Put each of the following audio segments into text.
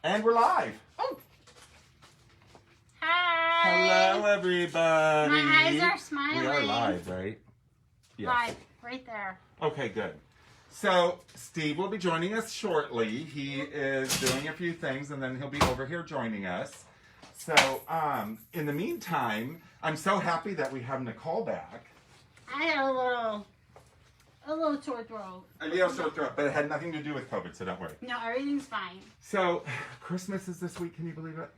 And we're live. Oh. Hi. Hello, everybody. My eyes are smiling. We are live, right? Yes. Live, right there. Okay, good. So, Steve will be joining us shortly. He is doing a few things, and then he'll be over here joining us. So, in the meantime, I'm so happy that we have Nicole back. I had a little sore throat. A little sore throat, but it had nothing to do with COVID, so don't worry. No, everything's fine. So, Christmas is this week, can you believe it?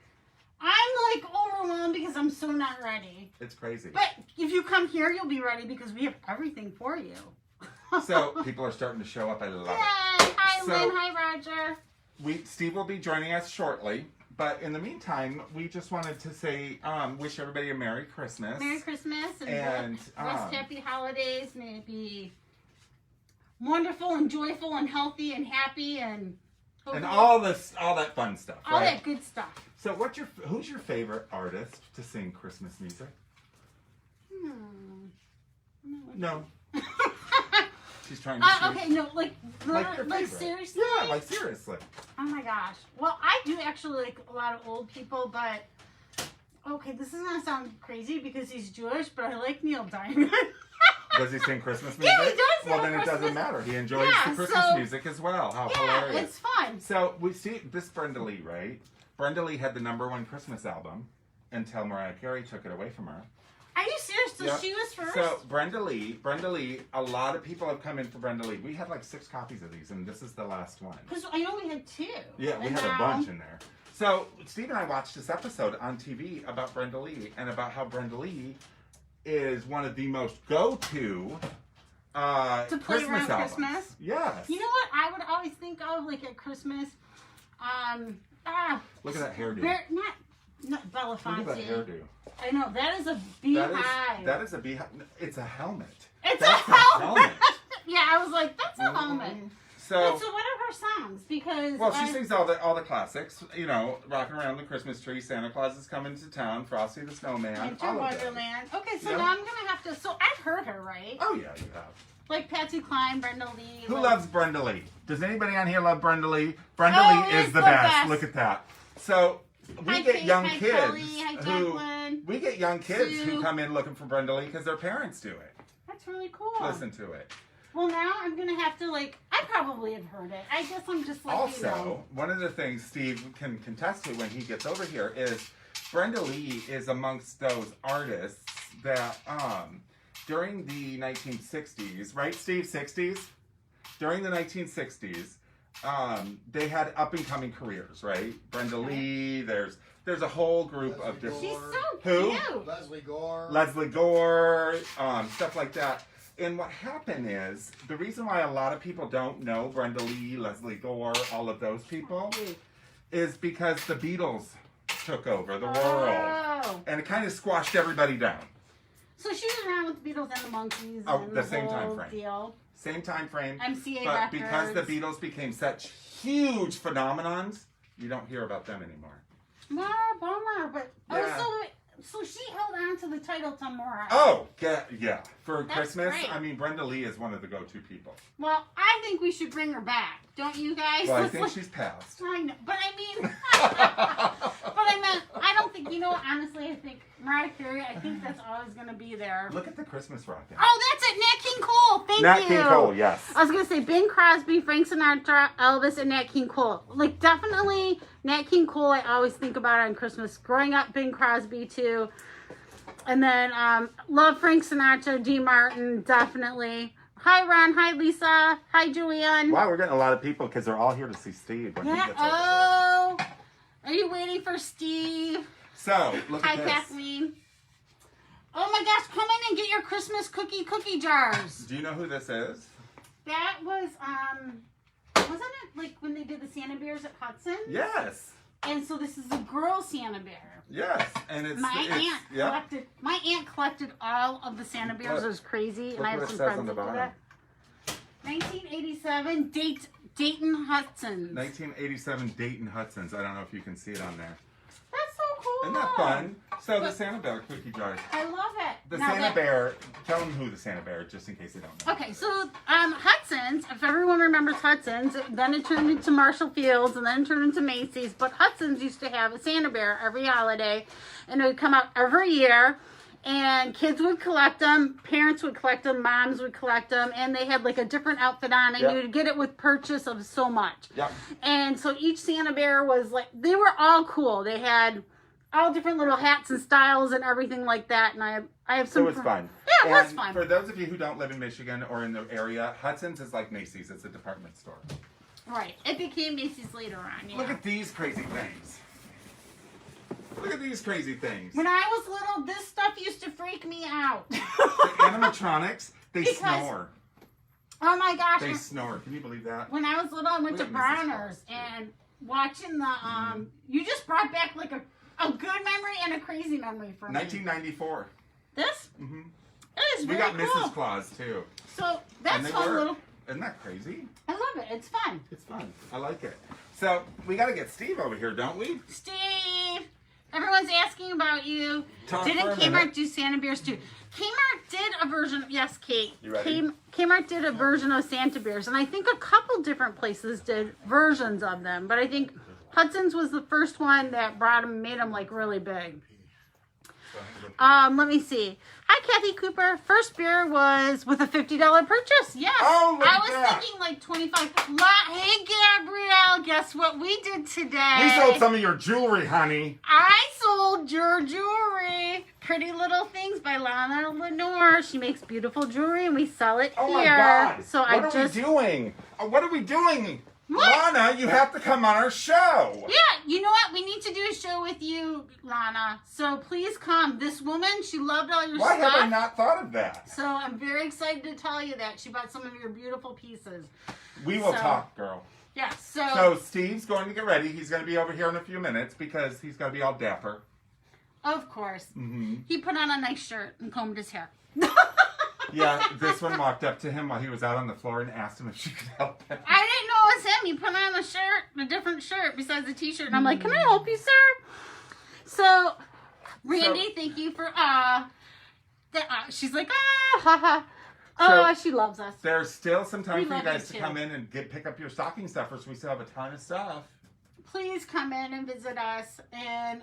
I'm like overwhelmed because I'm so not ready. It's crazy. But if you come here, you'll be ready because we have everything for you. So, people are starting to show up. I love it. Hi, So, Lynn. Hi, Roger. Steve will be joining us shortly. But in the meantime, we just wanted to say, wish everybody a Merry Christmas. Merry Christmas and rest happy holidays. May it be wonderful and joyful and healthy and happy and all that fun stuff. All right? that good stuff. So, who's your favorite artist to sing Christmas music? No. She's trying to. Okay, no, like seriously. Yeah, like seriously. Oh my gosh. Well, I do actually like a lot of old people, but okay, this is gonna sound crazy because he's Jewish, but I like Neil Diamond. Does he sing Christmas music? Yeah, he does. Well, then it doesn't matter. He enjoys the Christmas music as well. How hilarious! Yeah, it's fun. So we see this Brenda Lee, right? Brenda Lee had the #1 Christmas album until Mariah Carey took it away from her. Are you serious? So she was first? So Brenda Lee, a lot of people have come in for Brenda Lee. We had like 6 copies of these, and this is the last one. Because I know we had 2. Yeah, we had a bunch in there. So Steve and I watched this episode on TV about Brenda Lee and about how Brenda Lee is one of the most go-to to play Christmas around albums. Christmas? Yes. You know what I would always think of like at Christmas? Look at that hairdo. Not Bella Fonte. Look at that hairdo. I know, that is a beehive. That is a beehive. It's a helmet. It's a helmet. Yeah, I was like, that's a helmet. So what are her songs? Because she sings all the classics. You know, Rocking Around the Christmas Tree, Santa Claus is Coming to Town, Frosty the Snowman, Winter all of Wonderland. Okay, so now I'm gonna have to. So I've heard her, right? Oh yeah, you have. Like Patsy Cline, Brenda Lee. Who loves Brenda Lee? Does anybody on here love Brenda Lee? Brenda Lee is the best. Look at that. So we get young kids who come in looking for Brenda Lee because their parents do it. That's really cool. Listen to it. Well, now I'm going to have to, I probably have heard it. I guess I'm just like, Also, one of the things Steve can contest to when he gets over here is Brenda Lee is amongst those artists that, during the 1960s, right, Steve? 60s? During the 1960s, they had up-and-coming careers, right? Brenda Lee, there's a whole group of different... She's so cute. Leslie Gore, stuff like that. And what happened is, the reason why a lot of people don't know Brenda Lee, Leslie Gore, all of those people, is because the Beatles took over the world. And it kind of squashed everybody down. So she was around with the Beatles and the Monkees and the same time frame. Deal. Same time frame. MCA but records. Because the Beatles became such huge phenomenons, you don't hear about them anymore. Well, bummer, but so she held on to the title till more. Oh, yeah. For That's Christmas, great. I mean, Brenda Lee is one of the go-to people. Well, I think we should bring her back. Don't you guys? Well, I think she's passed. I know, but I mean, I don't think, honestly, I think Mariah Carey, I think that's always going to be there. Look at the Christmas rocket. Oh, that's it, Nat King Cole. Thank you. Nat King Cole, yes. I was going to say Bing Crosby, Frank Sinatra, Elvis, and Nat King Cole. Definitely Nat King Cole, I always think about on Christmas. Growing up, Bing Crosby, too. And then, love Frank Sinatra, D. Martin, definitely. Hi, Ron. Hi, Lisa. Hi, Julianne. Wow, we're getting a lot of people because they're all here to see Steve when he gets over there. Oh, are you waiting for Steve? So, look at this. Hi, Kathleen. Oh my gosh, come in and get your Christmas cookie jars. Do you know who this is? That was, wasn't it like when they did the Santa Bears at Hudson? Yes. And so this is a girl Santa Bear. Yes, and it's my aunt collected all of the Santa Bears. It was crazy, and I have some friends that did that. 1987 Dayton Hudson's. 1987 Dayton Hudson's. I don't know if you can see it on there. That's so cool. Isn't that fun? So the Santa Bear cookie jars. I love it. The Now Santa Bear, tell them who the Santa Bear is, just in case they don't know. Okay, so Hudson's, if everyone remembers Hudson's, then it turned into Marshall Fields and then it turned into Macy's. But Hudson's used to have a Santa Bear every holiday, and it would come out every year. And kids would collect them, parents would collect them, moms would collect them, and they had like a different outfit on, and you would get it with purchase of so much. Yep. And so each Santa Bear was like, they were all cool. They had all different little hats and styles and everything like that. And I have some. So it's fun. Yeah, it was And fun. for those of you who don't live in Michigan or in the area, Hudson's is like Macy's. It's a department store. Right. It became Macy's later on. Yeah. Look at these crazy things. Look at these crazy things. When I was little, this stuff used to freak me out. The animatronics, they Because- snore. Oh my gosh. They snore. Can you believe that? When I was little, I went Look to at Mrs. Bronner's Claus, and watching the, you just brought back like a good memory and a crazy memory for me. 1994. This? Mm-hmm. It is We very got cool. Mrs. Claus too. So And that's they fun work. little. Isn't that crazy? I love it. It's fun. It's fun. I like it. So we got to get Steve over here, don't we? Steve, everyone's asking about you. Talk Didn't for a Kmart minute. do Santa Bears too? Kmart did a version. Yes, Kate. You ready? Kmart did a version of Santa Bears, and I think a couple different places did versions of them. But I think Hudson's was the first one that brought them, made them like really big. Let me see. Hi, Kathy Cooper. First beer was with a $50 purchase. Yes. Oh, look I at was that. thinking like 25. Hey, Gabrielle. Guess what we did today? We sold some of your jewelry, honey. I sold your jewelry. Pretty Little Things by Lana Lenore. She makes beautiful jewelry and we sell it Oh here. my God! So what are we doing? What are we doing? What? Lana, you have to come on our show. Yeah, you know what? We need to do a show with you, Lana. So please come. This woman, she loved all your Why stuff. have I not thought of that? So I'm very excited to tell you that she bought some of your beautiful pieces. We will So- talk, girl. Yeah, So Steve's going to get ready. He's going to be over here in a few minutes because he's going to be all dapper. of course, Mm-hmm. he put on a nice shirt and combed his hair. Yeah, this one walked up to him while he was out on the floor and asked him if she could help him. I didn't know it was him. He put on a shirt, a different shirt besides the t-shirt. And I'm like, can I help you, sir? So, Randy, thank you for, she's like, haha. Oh, she loves us. There's still some time We for you love guys you to too. come in and pick up your stocking stuffers. We still have a ton of stuff. Please come in and visit us. And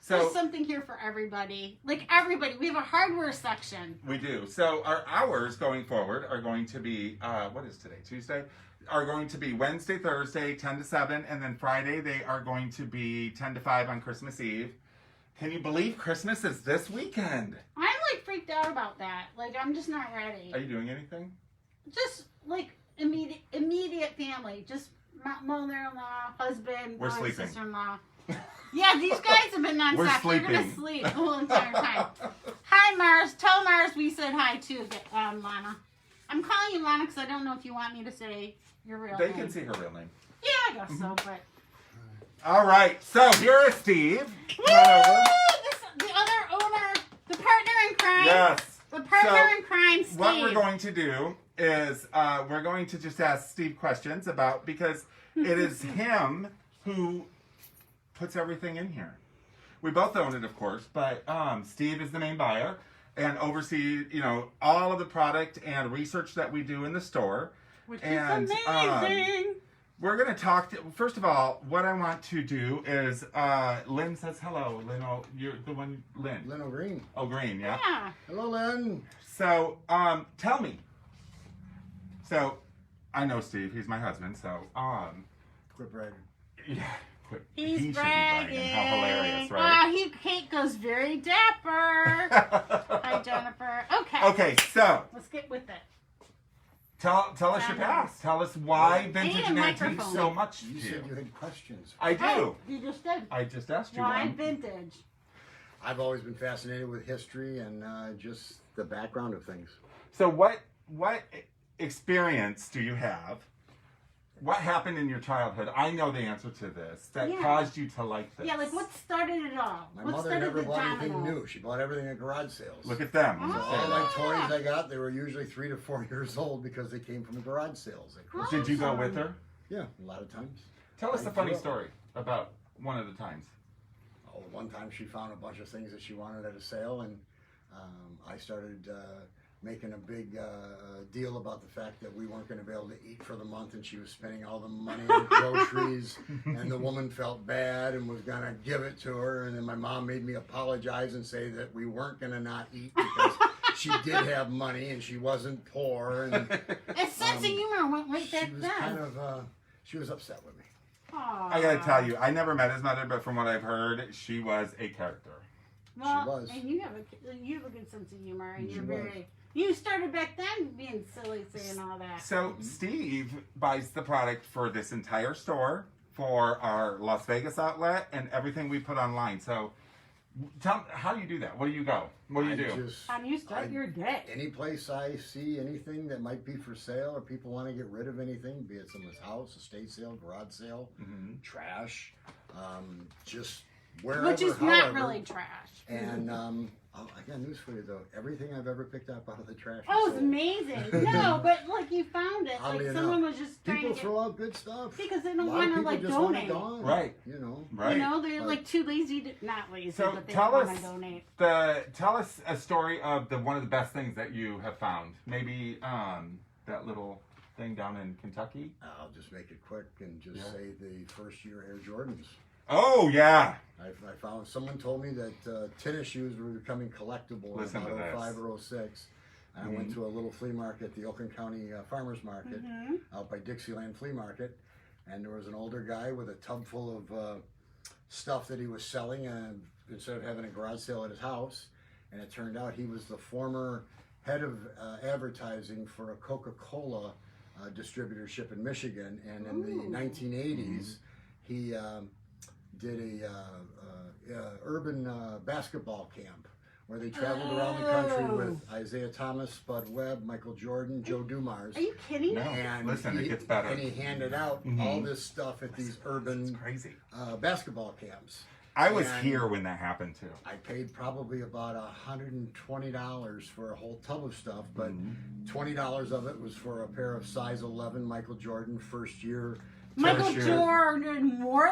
So- there's something here for everybody. Like everybody. We have a hardware section. We do. So our hours going forward are going to be, what is today? Tuesday? Are going to be Wednesday, Thursday, 10 to 7. And then Friday, they are going to be 10 to 5 on Christmas Eve. Can you believe Christmas is this weekend? I'm like freaked out about that. Like I'm just not ready. Are you doing anything? Just like immediate family. Just mother-in-law, husband, We're brother, sleeping. sister-in-law. Yeah, these guys have been nonstop. We're They're gonna sleeping. sleep the whole entire time. Hi, Mars. Tell Mars we said hi too, Lana. I'm calling you Lana because I don't know if you want me to say your real They name. can see her real name. Yeah, I guess so, but. All right. So here is Steve. Woo! Come on over. The other owner, the partner in crime. Yes. The partner So, in crime, Steve. What we're going to do is we're going to just ask Steve questions about, because it is him who puts everything in here. We both own it, of course, but Steve is the main buyer and oversees, all of the product and research that we do in the store. Which and, is amazing. We're going to talk, first of all, what I want to do is, Lynn says hello. Lynn, you're the one, Lynn. Lynn O'Green. Oh, Green, yeah. Yeah. Hello, Lynn. So, tell me. So, I know Steve. He's my husband. So, Quit bragging. yeah. Quit. He's he shouldn't be bragging. bragging. How hilarious, right? Kate goes very dapper. Hi, Jennifer. Okay. Okay, so Let's get with it. tell us your past. Tell us why vintage And and a antiques microphone. so much to You you. said you had questions. I do. You just did. I just asked you Why one. vintage? I've always been fascinated with history and just the background of things. So, what experience do you have? What happened in your childhood? I know the answer to this. That Yeah. caused you to like this. Yeah, like what started it all? My what mother started never the bought anything domino? new. She bought everything at garage sales. Look at them. Oh. All my toys I got, they were usually 3 to 4 years old because they came from the garage sales. At Christmas. Did you go with her? Yeah, a lot of times. Tell us I a funny grew up- story about one of the times. Oh, one time she found a bunch of things that she wanted at a sale, and I started making a big deal about the fact that we weren't going to be able to eat for the month, and she was spending all the money on groceries, and the woman felt bad and was going to give it to her, and then my mom made me apologize and say that we weren't going to not eat because she did have money and she wasn't poor, and A sense of humor went right back she was then. kind of she was upset with me. Aww. I gotta tell you, I never met his mother, but from what I've heard, she was a character. Well, She was. and you have a good sense of humor, and She you're was. very. You started back then being silly, saying all that. So Steve buys the product for this entire store, for our Las Vegas outlet, and everything we put online. So tell me, how do you do that? Where do you go? What do you do? How do you start your day? Any place I see anything that might be for sale or people want to get rid of anything, be it someone's house, estate sale, garage sale, trash, just wherever, Which is however. not really trash. And I got news for you though. Everything I've ever picked up out of the trash. is Oh, it's sold. amazing. No, but like you found it. Oddly Like someone enough, was just trying People to throw out good stuff. because they A don't lot of want to people like just want it donate. gone. Right. You know. Right. You know, they're But- like too lazy to not lazy, So but they tell don't want us to donate. tell us a story of one of the best things that you have found. Maybe that little thing down in Kentucky. I'll just make it quick and just Yeah. say the first year Air Jordans. Oh yeah. I found someone told me that tennis shoes were becoming collectible Listen in to about this. 05 or 06. And I went to a little flea market, the Oakland County Farmers Market, out by Dixieland Flea Market, and there was an older guy with a tub full of stuff that he was selling, and instead of having a garage sale at his house, and it turned out he was the former head of advertising for a Coca-Cola distributorship in Michigan, and in the 1980s, he did a urban basketball camp where they traveled around the country with Isaiah Thomas, Spud Webb, Michael Jordan, Joe Dumars. Are you kidding me? No. And Listen, he, it gets better. And he handed out all this stuff at these It's urban crazy. basketball camps. I was And here when that happened too. I paid probably about $120 for a whole tub of stuff, but $20 of it was for a pair of size 11 Michael Jordan first year. Michael First year. Jordan more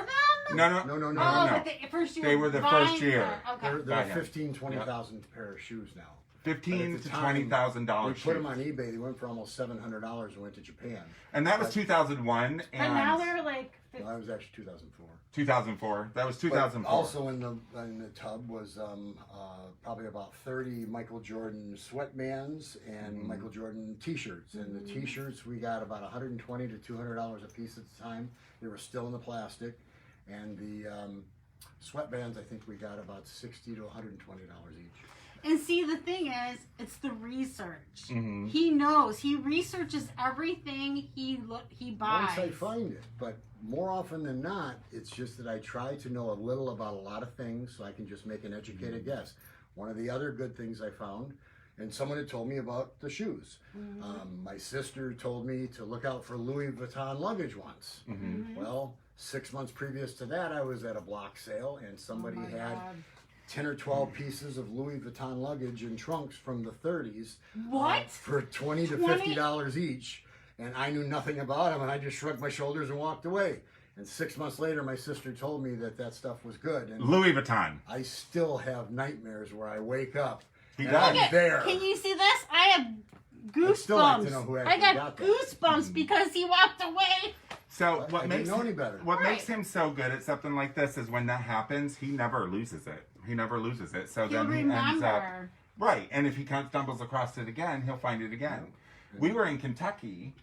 than? No. No, no, no, Oh, no. but the first year. They were the buying first year. her. Okay. They're Got him. 15, 20,000 pair of shoes now. $15,000 But to at the time, $20,000. We put them on eBay. They went for almost $700 and went to Japan. And that was 2001, But now and they're like. Well, that was actually 2004. 2004. That was But 2004. also in the tub was probably about 30 Michael Jordan sweatbands and Michael Jordan T-shirts. And the T-shirts we got about $120 to $200 a piece at the time. They were still in the plastic, and the sweatbands I think we got about $60 to $120 each. And see, the thing is, it's the research. Mhm. He knows. He researches everything he buys. Once I find it, but more often than not, it's just that I try to know a little about a lot of things so I can just make an educated guess. One of the other good things I found, and someone had told me about the shoes. My sister told me to look out for Louis Vuitton luggage once. Well, 6 months previous to that, I was at a block sale and somebody Oh my had God. 10 or 12 pieces of Louis Vuitton luggage in trunks from the 30s. What? For $20 to 20? $50 each. And I knew nothing about them, and I just shrugged my shoulders and walked away. And 6 months later, my sister told me that that stuff was good. And Louis Vuitton. I still have nightmares where I wake up He and does. I'm Look at- there. Can you see this? I have I'd still like to goosebumps. know who I actually got got that. goosebumps because he walked away. So I what didn't makes know any better. what makes Right. him so good at something like this is when that happens, he never loses it. He never loses it. So He'll then he ends up remember. right. And if he stumbles across it again, he'll find it again. We were in Kentucky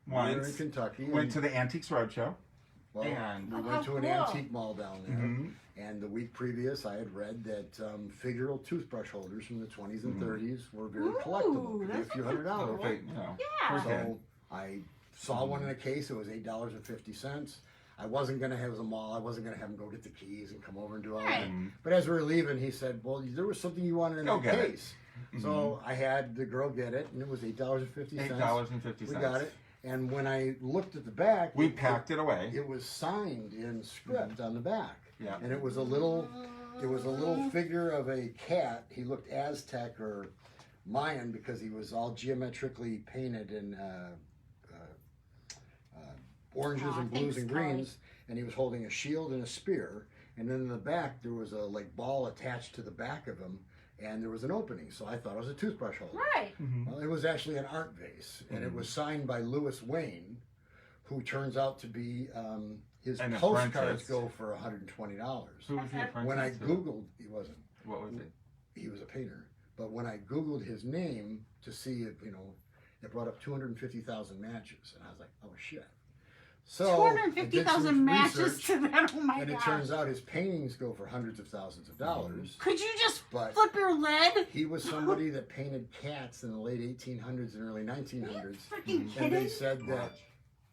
We were in once. Kentucky. Went and- to the Antiques Roadshow. Well, and- we Oh, went to an cool. antique mall down there, Mhm. and the week previous, I had read that figural toothbrush holders from the 20s and 30s were very Ooh, collectible. Could be a that's few what $100. cool. Perfect, you know. Yeah. Okay. So I saw one in a case. It was $8.50. I wasn't gonna have it was a mall. I wasn't gonna have him go get the keys and come over and do all Right. that. But as we were leaving, he said, "Well, there was something you wanted in Go that get it." case." So I had the girl get it, and it was $8.50. $8.50. We got it. And when I looked at the back, We packed it away. It was signed in script on the back. Yeah. And it was a little figure of a cat. He looked Aztec or Mayan because he was all geometrically painted in oranges Aw, and blues thanks, and Kelly. greens. And he was holding a shield and a spear. And then in the back, there was a like ball attached to the back of him, and there was an opening. So I thought it was a toothbrush holder. Right. Well, it was actually an art vase, and it was signed by Lewis Wayne, who turns out to be his An postcards apprentice. go for $120. Who was the apprentice? When I to? Googled, he wasn't. What was it? He was a painter. But when I Googled his name to see if, it brought up 250,000 matches. And I was like, oh shit. So I did 250,000 some matches research, to that. Oh my and it god. turns out his paintings go for hundreds of thousands of dollars. Could you just But flip your lid? he was somebody that painted cats in the late 1800s and early 1900s. Freaking And kidding? they said that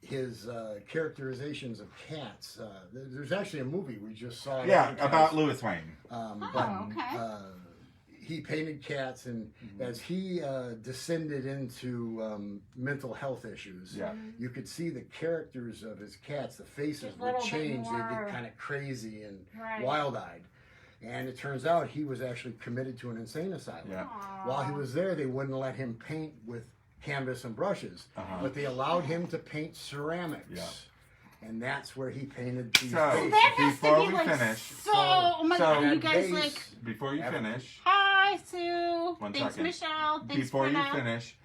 his characterizations of cats, there's actually a movie we just saw. Yeah, about Lewis Wayne. Okay. He painted cats, and as he descended into mental health issues, Yeah. you could see the characters of his cats, the faces Just a would little bit change. They'd more- get kind of crazy and Right. wild-eyed. And it turns out he was actually committed to an insane asylum. Yeah. While he was there, they wouldn't let him paint with canvas and brushes, but they allowed him to paint ceramics. Yeah. And that's where he painted these So, faces. That has Before to be we like finish- oh my so god, you that guys vase- like Before you finish, hi Sue. One Thanks second. Michelle. Thanks before you Brenda. finish,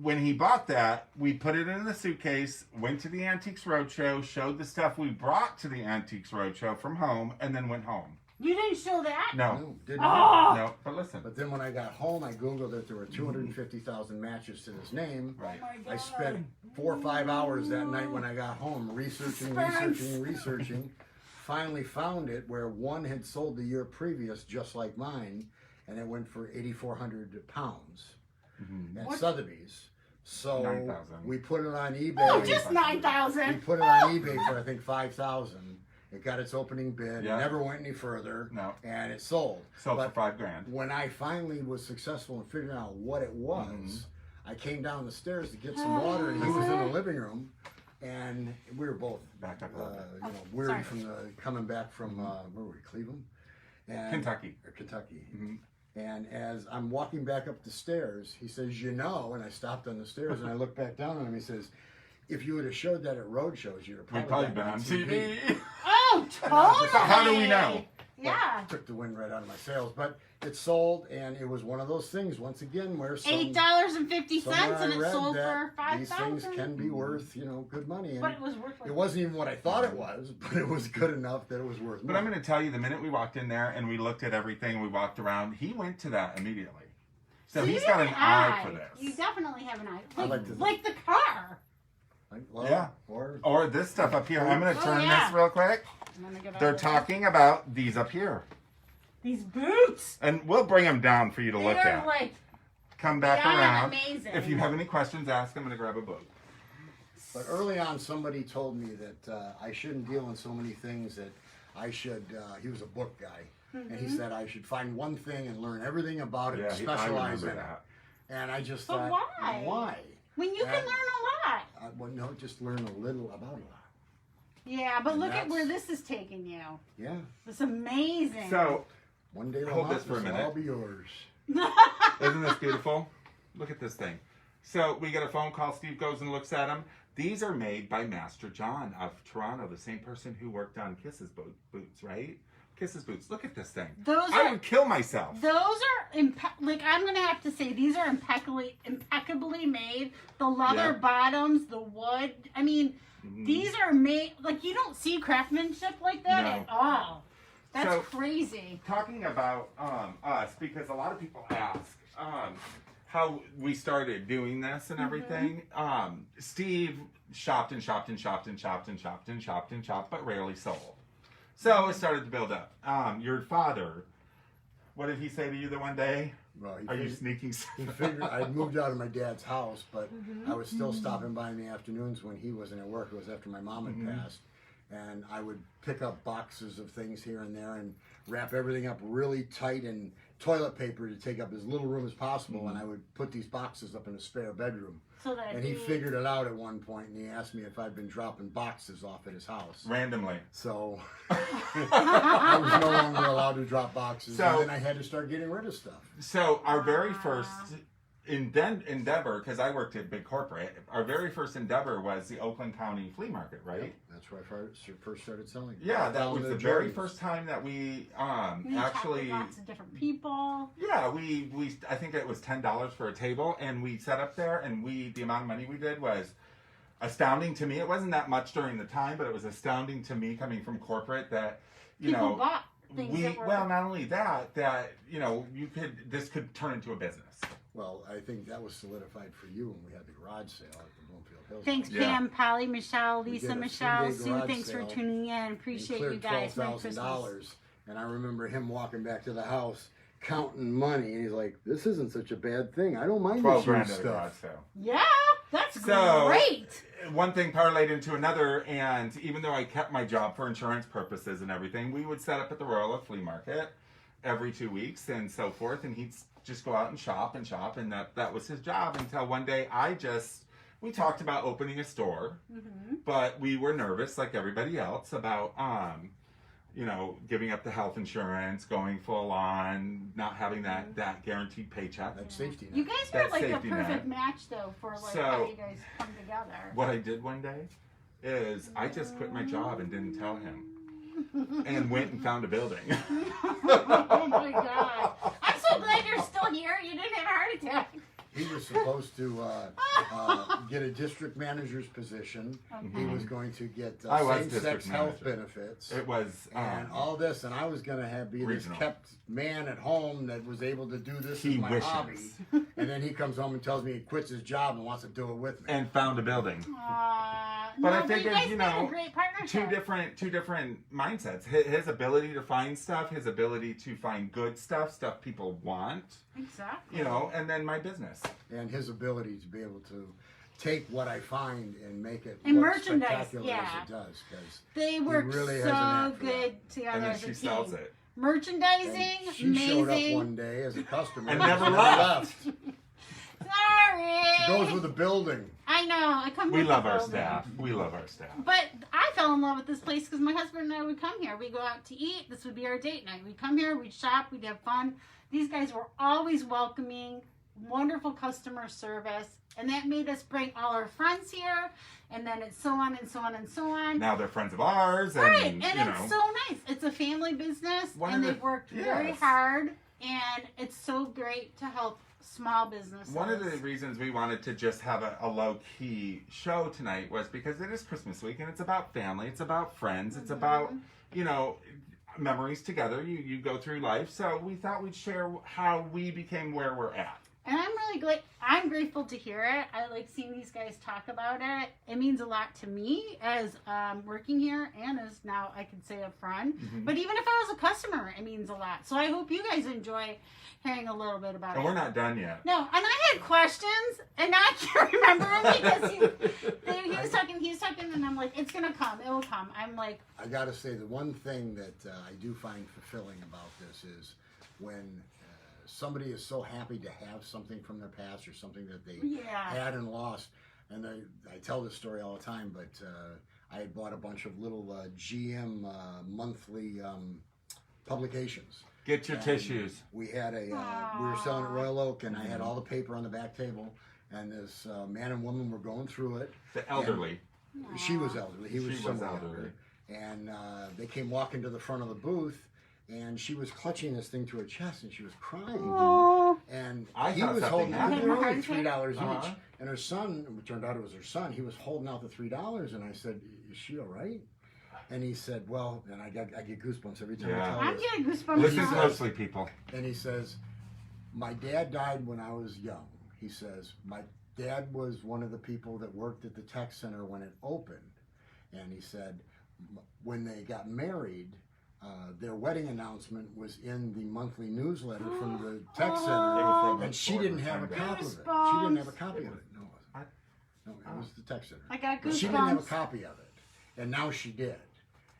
when he bought that, we put it in the suitcase, went to the Antiques Roadshow, showed the stuff we brought to the Antiques Roadshow from home, and then went home. You didn't show that? No, No, didn't. Oh. no, but listen. But then when I got home, I Googled that there were 250,000 matches to his name. Right. Oh my god. I spent 4 or 5 hours that night when I got home researching. Finally found it where one had sold the year previous, just like mine, and it went for 8,400 pounds at What? Sotheby's. So 9,000. we put it on eBay. Oh, just We 9,000. put it on eBay for I think 5,000. It got its opening bid. Yeah. It never went any further. No. And it sold. Sold for But $5,000. when I finally was successful in figuring out what it was, I came down the stairs to get some water, and he was in the living room, and we were both Back up a little bit. weary sorry. from coming back from where were we, Cleveland, and Kentucky. or Kentucky. Mhm. And as I'm walking back up the stairs, he says, and I stopped on the stairs, and I looked back down on him. He says, if you would have showed that at road shows, you'd have We've probably probably been on TV. TV. Oh, totally. How do we know? Yeah. Took the wind right out of my sails, but it sold, and it was one of those things once again where $8.50 somewhere and I it read sold that for these things 5,000. can be worth good money, and But it was worth like it wasn't even what I thought it was, but it was good enough that it was worth. But more. I'm going to tell you, the minute we walked in there and we looked at everything, we walked around, he went to that immediately. So You he's have got an eye for You this. definitely have an eye. I Like, like to- the car. Well, Yeah. or Or this stuff up here. I'm going to Oh, turn yeah. this real quick. I'm gonna get They're out of there. talking about these up here. These boots. And we'll bring them down for you to look They're at. like Come back beyond around. amazing. If you have any questions, ask. I'm going to grab a book. But early on, somebody told me that I shouldn't deal in so many things. That I should. He was a book guy, and he said I should find one thing and learn everything about it, and I specialize in remember it. that. And I just But thought, why? Why? when you can And- learn a lot. Well, no, just learn a little about a lot. Yeah, but And look at where that's- this is taking you. Yeah. It's amazing. So, One day, Hold Lamont, this for a will minute. all be yours. isn't this beautiful? Look at this thing. So, we get a phone call. Steve goes and looks at them. These are made by Master John of Toronto, the same person who worked on Kiss's boots, right? Kiss's boots. Look at this thing. Those I are would kill myself. those are like I'm gonna have to say these are impeccably made. The leather Yeah. bottoms, the wood. I mean, these are made like you don't see craftsmanship like that No. at all. That's So- crazy. Talking about us, because a lot of people ask how we started doing this and everything. Steve shopped and shopped and shopped and shopped and shopped and shopped and shopped, but rarely sold. So it started to build up. Your father, what did he say to you the one day? Well, he Are you figured- sneaking? He figured I moved out of my dad's house, but I was still stopping by in the afternoons when he wasn't at work. It was after my mom had passed. And I would pick up boxes of things here and there and wrap everything up really tight in toilet paper to take up as little room as possible. And I would put these boxes up in a spare bedroom. So that And he figured it out at one point, and he asked me if I'd been dropping boxes off at his house. Randomly. So I was no longer allowed to drop boxes. So- and then I had to start getting rid of stuff. So our very first endeavor, because I worked at big corporate, our very first endeavor was the Oakland County Flea Market, right? Yep, that's where I first started selling. Yeah, that was the very Jordans. first time that we We actually. talked with lots of different people. Yeah, we I think it was $10 for a table, and we set up there, and the amount of money we did was astounding to me. It wasn't that much during the time, but it was astounding to me coming from corporate that People bought things that were... well, not only that this could turn into a business. Well, I think that was solidified for you when we had the garage sale at the Bloomfield Hills. Thanks, Yeah. Pam, Polly, Michelle, We Lisa, did a Michelle, 3-day Sue. garage Thanks for sale. tuning in. Appreciate He you guys. Merry cleared Christmas. $12,000, and I remember him walking back to the house counting money, and he's like, "This isn't such a bad thing. I don't mind this $12,000 used at a garage stuff." sale. Yeah, that's So, great. One thing parlayed into another, and even though I kept my job for insurance purposes and everything, we would set up at the Royal Oak Flea Market every 2 weeks and so forth, and he'd just go out and shop, and that was his job until one day we talked about opening a store, but we were nervous like everybody else about giving up the health insurance, going full on, not having that guaranteed paycheck. That's safety net. You guys That are like a safety perfect net. match, though, for like So- how you guys come together. What I did one day is I just quit my job and didn't tell him, and went and found a building. Oh my god! I'm so glad you're still here. You didn't have a heart attack. He was supposed to get a district manager's position. He was going to get I was same-sex district health manager. benefits. It was And all this, and I was going to be Regional. this kept man at home that was able to do this He as my wishes. hobby. And then he comes home and tells me he quits his job and wants to do it with me. and found a building. But I you figured, guys you made know, a great partnership. Two different mindsets. His ability to find stuff, his ability to find good stuff people want, Exactly. and then my business. And his ability to be able to take what I find and make it And look merchandise, spectacular yeah. as it does. Because They work really has a so knack for good together And then as a she team. sells it. Merchandising, she showed up amazing. one day as a customer And never left. Sorry. She goes with the building. I know. I come We with love the our building. staff. We love our staff. But I fell in love with this place because my husband and I would come here. We'd go out to eat. This would be our date night. We'd come here. We'd shop. We'd have fun. These guys were always welcoming. Wonderful customer service. And that made us bring all our friends here. And then it's so on and so on and so on. Now they're friends of ours, and Right, and it's so nice. It's a family business, One and of the- they've worked very yes. hard, and it's so great to help small businesses. One of the reasons we wanted to just have a low-key show tonight was because it is Christmas week, and it's about family, it's about friends, it's about, memories together. You go through life, so we thought we'd share how we became where we're at. And I'm really glad. I'm grateful to hear it. I like seeing these guys talk about it. It means a lot to me as working here and as now I could say a friend. Mm-hmm. But even if I was a customer, it means a lot. So I hope you guys enjoy hearing a little bit about it. And we're not done yet. No, and I had questions, and I can't remember them because he was talking, and I'm like, it's gonna come, it will come. I'm like, I got to say, the one thing that I do find fulfilling about this is when somebody is so happy to have something from their past or something that they yeah, had and lost. And I tell this story all the time, but I had bought a bunch of little GM monthly publications. Get your And tissues. We had we were selling at Royal Oak, and I had all the paper on the back table, and this man and woman were going through it. The elderly. She was elderly. He was She was somewhat elderly. younger. And they came walking to the front of the booth, and she was clutching this thing to her chest, and she was crying. oh, And I he thought was something holding happened. they were only $3 Uh-huh. each. And her son, it turned out it was her son, he was holding out the $3, and I said, "Is she all right?" And he said, "Well," and I get goosebumps every time I Yeah. tell I'm this. getting goosebumps. Listen now. closely, people. And he says, "My dad died when I was young." He says, "My dad was one of the people that worked at the tech center when it opened." And he said, when they got married, their wedding announcement was in the monthly newsletter from the tech center, and she didn't have a copy of it. She didn't have a copy of it. No, it was the tech center. I got But she didn't have a goosebumps. copy of it, and now she did.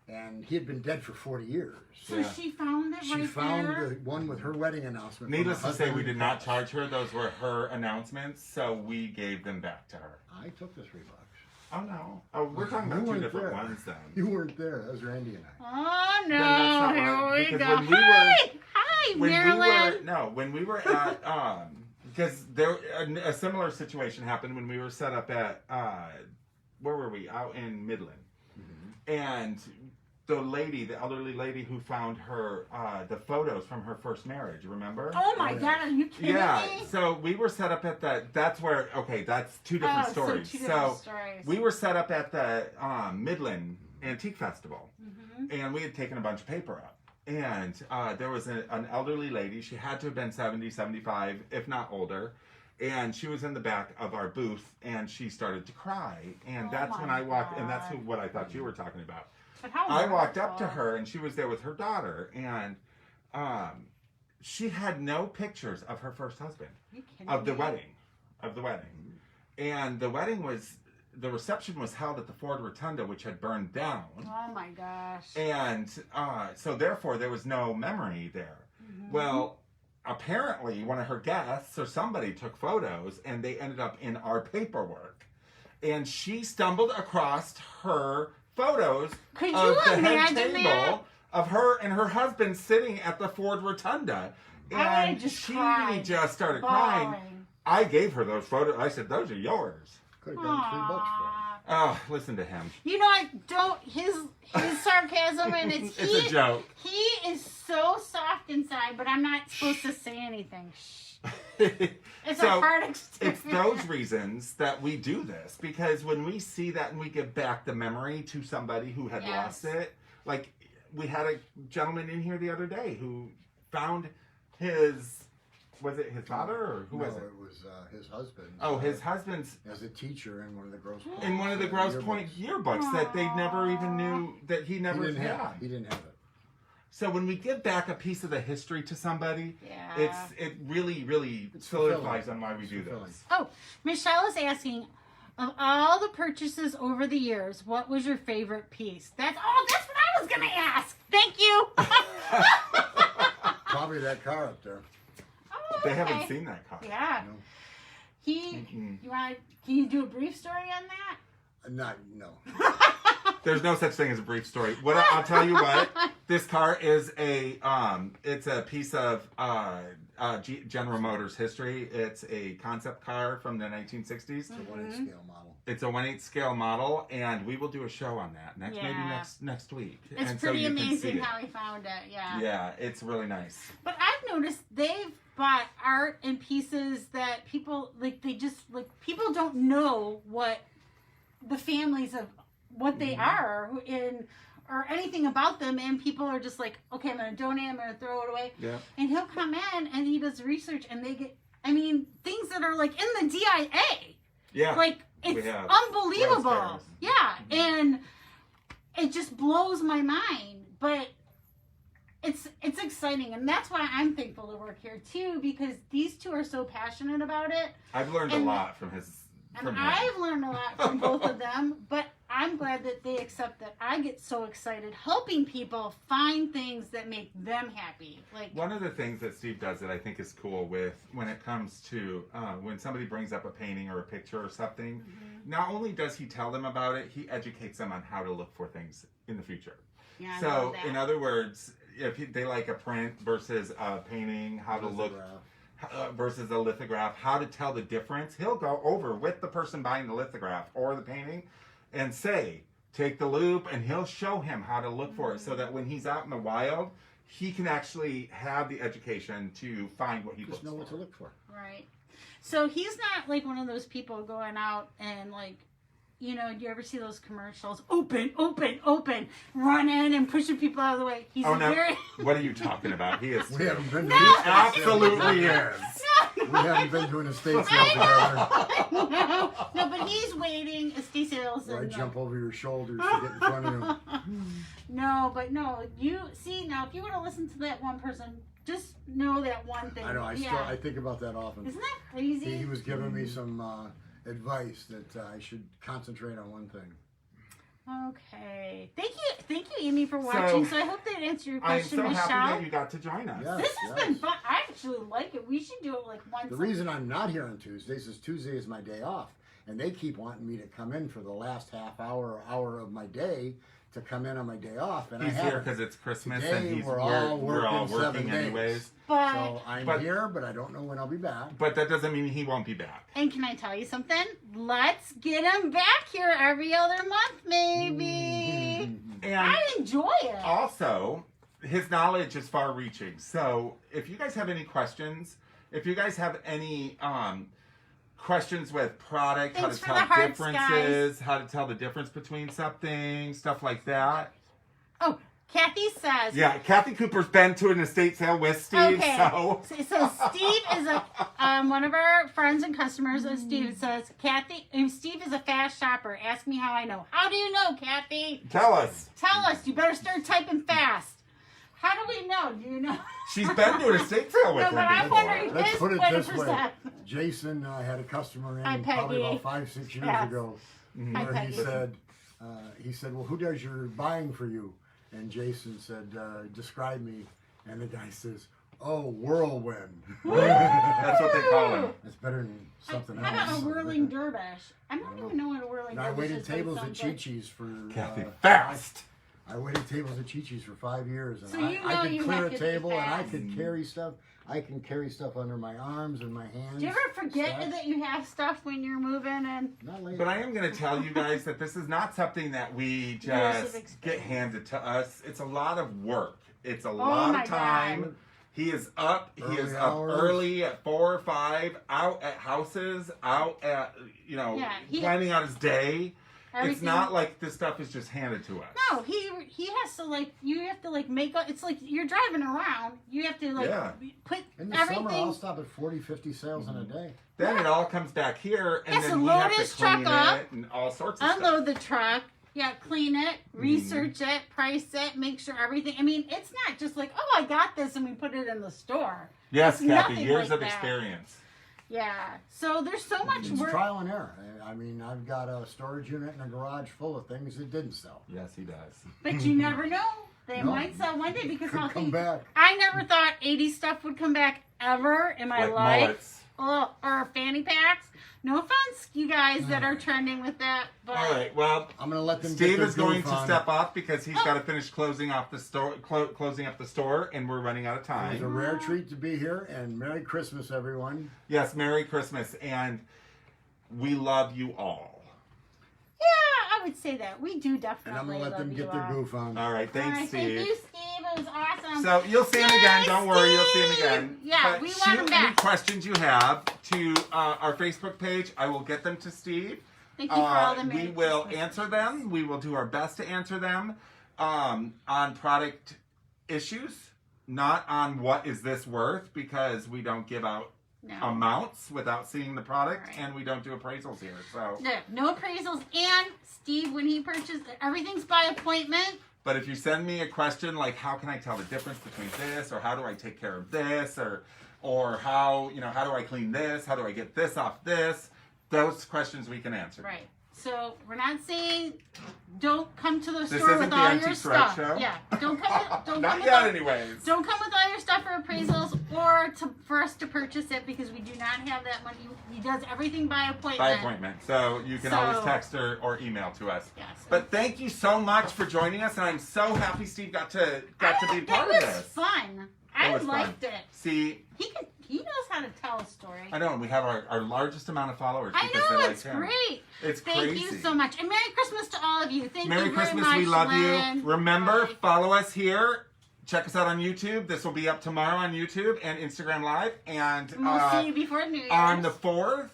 And he had been dead for 40 years. So Yeah. she found it She right found there. the one with her wedding announcement. from Needless her to say, husband we and did not passed. charge her. Those were her announcements, so we gave them back to her. I took the $3. Oh, no. Oh, we're talking You about two weren't different there. ones then. You weren't there. That was Randy and I. Oh Then that's no! not Here right, we because go. when we were- Hi, When Marilyn. when we were at because a similar situation happened when we were set up at where were we? Out in Midland, and the elderly lady who found her the photos from her first marriage. Remember? Oh my God, are you kidding me? So we were set up at that's where. Okay, that's two different stories. So two different stories. We were set up at the Midland Antique Festival, and we had taken a bunch of paper up. And there was an elderly lady. She had to have been 70, 75, if not older. And she was in the back of our booth, and she started to cry. And that's when I walked, and that's what I thought you were talking about. I walked up to her, and she was there with her daughter, and she had no pictures of her first husband, of the wedding. And the reception was held at the Ford Rotunda, which had burned down. Oh my gosh. And so therefore there was no memory there. Well, apparently one of her guests or somebody took photos, and they ended up in our paperwork. And she stumbled across her photos of the head table of her and her husband sitting at the Ford Rotunda. And she just started crying. I gave her those photos. I said, "Those are yours." Could have gotten $3 for it. Oh, listen to him. You know, I don't. His sarcasm, and it's a joke. He is so soft inside, but I'm not supposed to say anything. It's a hard experience. It's those reasons that we do this, because when we see that and we give back the memory to somebody who had lost it, like we had a gentleman in here the other day who found his. Was it his father or who was it? No, it was his husband. Oh, his husband's as a teacher in one of the Grosse Pointe. In one of the Grosse Pointe yearbooks that they never even knew that he never had. He didn't have it. So when we give back a piece of the history to somebody, it really solidifies on why we do this. Oh, Michelle is asking, of all the purchases over the years, what was your favorite piece? That's what I was gonna ask. Thank you. Probably that car up there. They haven't seen that car. Yeah. No. Can you do a brief story on that? No. There's no such thing as a brief story. I'll tell you what. This car is it's a piece of General Motors history. It's a concept car from the 1960s. It's a 1/8 scale model. It's a 1/8 scale model, and we will do a show on that maybe next week. It's pretty amazing how we found it. Yeah. Yeah, it's really nice. But I've noticed they've bought art and pieces that people people don't know what the families of what they are or anything about them, and people are just like, okay, I'm going to donate, I'm going to throw it away. Yeah. And he'll come in and he does research, and they get, things that are like in the DIA. Yeah. Like, it's unbelievable. Yeah. And it just blows my mind. But it's exciting, and that's why I'm thankful to work here too, because these two are so passionate about it. I've learned a lot from his. I've learned a lot from both of them, but I'm glad that they accept that I get so excited helping people find things that make them happy. Like, one of the things that Steve does that I think is cool when it comes to when somebody brings up a painting or a picture or something, not only does he tell them about it, he educates them on how to look for things in the future. Yeah, so in other words, if they like a print versus a painting, how to look versus a lithograph, how to tell the difference, he'll go over with the person buying the lithograph or the painting and take the loop, and he'll show him how to look for it, so that when he's out in the wild, he can actually have the education to find what he looks for. Just know what to look for. Right. So he's not like one of those people going out and like, do you ever see those commercials? Open, open, open, running and pushing people out of the way. He's very... What are you talking about? He is. We haven't been to He absolutely is. We haven't been to an estate sale together. No, but he's waiting. Estate sales. Where I jump over your shoulders to get in front of you. No. You see now. If you would have listened to that one person, just know that one thing. I know. I think about that often. Isn't that crazy? He was giving me some advice that I should concentrate on one thing. Okay. Thank you, Amy, for watching. So I hope that answered your question, Michelle. I'm so happy that you Michelle. got to join us. Yes, This has been fun. I actually like it. We should do it like once. The reason I'm not here on Tuesdays is Tuesday is my day off, and they keep wanting me to come in for the last half hour or hour of my day to come in on my day off, and He's I here haven't. because it's Christmas Today, and we're all working 7 working days. anyways. But So I'm here, but I don't know when I'll be back. But that doesn't mean he won't be back. and can I tell you something? Let's get him back here every other month, maybe. And I enjoy it. also, his knowledge is far-reaching. So if you guys have any questions, if you guys have any questions with product, Thanks for how the to tell hearts, differences, how to tell the difference between something, stuff like that. Oh, Kathy says. Yeah, Kathy Cooper's been to an estate sale with Steve, Okay. so So Steve is one of our friends and customers of Steve. It says, Kathy, Steve is a fast shopper. Ask me how I know. How do you know, Kathy? tell us. Tell us. You better start typing fast. How do we know? Do you know? She's been to an estate sale with No, but him I'm before. wondering- Let's His put it this way. 20%. Jason had a customer Hi, in probably Peggy. about 5-6 years Yes. ago, Hi, where Peggy. he said, well, who does your buying for you? And Jason said, describe me. And the guy says, oh, whirlwind. That's what they call him. That's better than something How about else. a whirling dervish? I don't even know what a whirling And I dervish waited is. but it tables at sounds like- Chi-Chi's for Kathy, fast. I waited tables at Chi-Chi's for 5 years, and So you know I could you clear have a to be table, and I fast. could carry stuff. I can carry stuff under my arms and my hands. Do you ever forget Stuff. that you have stuff when you're moving and Not late. But I am going to tell you guys that this is not something that we Years of just experience. get handed to us. It's a lot of work. It's a Oh lot my of time. God. He is up. Early he is hours. up early at 4 or 5, out at houses, out at Yeah, planning out his day. It's everything. not like this stuff is just handed to us. No, he has to you have to make up. It's like you're driving around. You have to Yeah. put In the summer, everything. I'll stop at 40, 50 sales in a day. Then it all comes back here, and Yes, then we load have to his truck clean up, it and all sorts of Unload stuff. the truck. Yeah, clean it, research it, price it, make sure everything. I mean, it's not just like, oh, I got this and we put it in the store. Yes, It's Kathy, nothing years like of that. experience. Yeah. So there's so much It's work. trial and error. I mean, I've got a storage unit in a garage full of things that didn't sell. Yes, he does. But you never know. They No. might sell one day because Could how come things. back. I never thought 80s stuff would come back ever in my Like life. mullets. Or fanny packs. No offense, you guys that are trending with that. But All right, well, I'm going to let them Steve get their is going goof to on. step off because he's got to finish closing off the store, closing up the store, and we're running out of It was a time. rare treat to be here, and Merry Christmas, everyone. Yes, Merry Christmas, and we love you all. yeah, I would say that. We do And I'm definitely going to let love them you get their all. goof on. All right, All thanks, right, Steve. thank you, Steve. It was awesome. So you'll see him Yay, again. Don't worry, you'll see him Steve! again. Yeah, but we want shoot him any back. questions you have to our Facebook page. I will get them to Steve. Thank you for all the We Merry will Christmas answer them. We will do our best to answer them on product issues, not on what is this worth, because we don't give out No. amounts without seeing the product, Right. and we don't do appraisals here. So, No appraisals. And Steve, when he purchased, everything's by appointment. but if you send me a question like, how can I tell the difference between this, or how do I take care of this, or how how do I clean this, how do I get this off this, those questions we can answer. Right. So we're not saying don't come to the This store isn't with the all your anti-threat stuff. show. Yeah. Don't come Not with yet, all, anyways. Don't come with all your stuff for appraisals or for us to purchase it because we do not have that money. He does everything by appointment. By appointment. So you can always So- text or email to us. Yes. But thank you so much for joining us, and I'm so happy Steve got to be part it of was this. fun. It I was fun. liked it. See, He knows how to tell a story. I know, and we have our largest amount of followers I because they know, like it's him. great. It's Thank crazy. you so much. And Merry Christmas to all of you. Thank Merry you very Christmas, much. we love Lynn. you. Remember, Bye. follow us here. Check us out on YouTube. This will be up tomorrow on YouTube and Instagram Live. And And we'll see you before New Year's. on the 4th,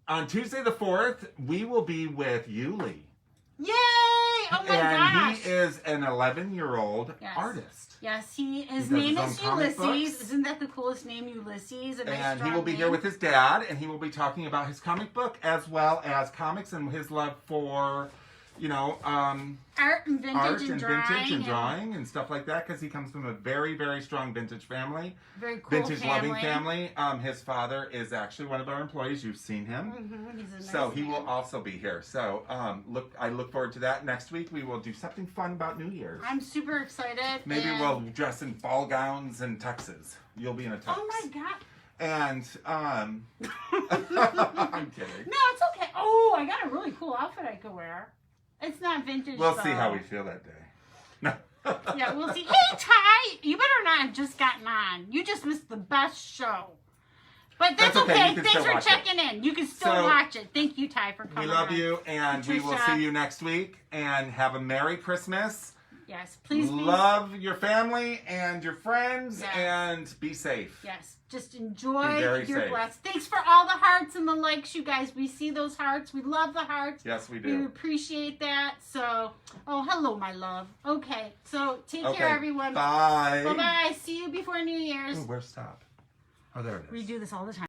on Tuesday the 4th, we will be with Yuli. Yay! Oh my And gosh. he is an 11-year-old Yes. artist. Yes, his does name his is own comic Ulysses. books. Isn't that the coolest name, Ulysses? A nice And he strong will be name. here with his dad, and he will be talking about his comic book as well as comics and his love for, art and vintage art and and drawing. vintage and drawing and stuff like that, because he comes from a very, very strong vintage family. Very cool Vintage loving family. His father is actually one of our employees. You've seen him. Mm-hmm. He's a nice So he man. will also be here. So I look forward to that. Next week we will do something fun about New Year's. I'm super excited. Maybe and- we'll dress in ball gowns and tuxes. You'll be in a tux. Oh my god. And I'm kidding. No, it's okay. Oh, I got a really cool outfit I could wear. It's not vintage. We'll though. see how we feel that day. No. Yeah, we'll see. Hey, Ty, you better not have just gotten on. You just missed the best show. But that's okay. okay. You can Thanks still for watch checking in. You can still So, watch it. Thank you, Ty, for coming We love on. you, and we will Patricia. see you next week. And have a Merry Christmas. Yes, please be. Love your family and your friends, Yes. and be safe. Yes, just Be enjoy very your safe. blessed. Thanks for all the hearts and the likes, you guys. We see those hearts. We love the hearts. Yes, we We do. appreciate that. So, oh, hello, my love. Okay, so take care, everyone. Bye. Bye-bye. See you before New Year's. Ooh, where's stop? Oh, there it is. We do this all the time.